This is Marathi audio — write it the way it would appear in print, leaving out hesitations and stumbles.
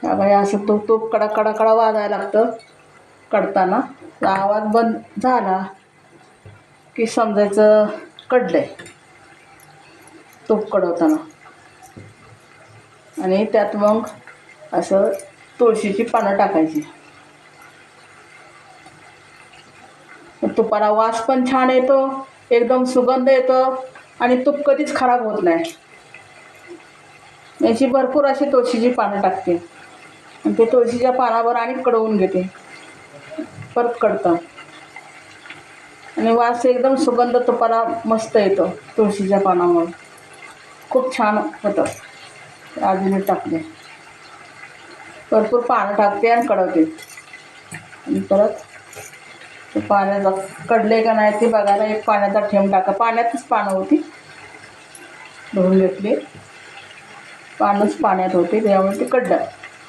ह्या बाई असं तूप तूप कडा कडा कडा वाजायला लागतं कडताना. आवाज बंद झाला की समजायचं कडलंय तूप कडवताना. आणि त्यात मग असं तुळशीची पानं टाकायची. तुपाला वास पण छान येतो, एकदम सुगंध येतो आणि तूप कधीच खराब होत नाही. याची भरपूर अशी तुळशीची पानं टाकते आणि ते तुळशीच्या पानावर आणि कडवून घेते, परत कडतं आणि वास एकदम सुगंध तुपाला मस्त येतो तुळशीच्या पानामुळे. खूप छान होतं. अजून टाकले भरपूर पानं टाकते आणि कडवते आणि परत ते पाण्याचा कडले का नाही ते बघायला एक पाण्याचा थेंब टाका. पाण्यातच पानं होती, धुवून घेतली, पानच पाण्यात होते त्यामुळे ते कडलं.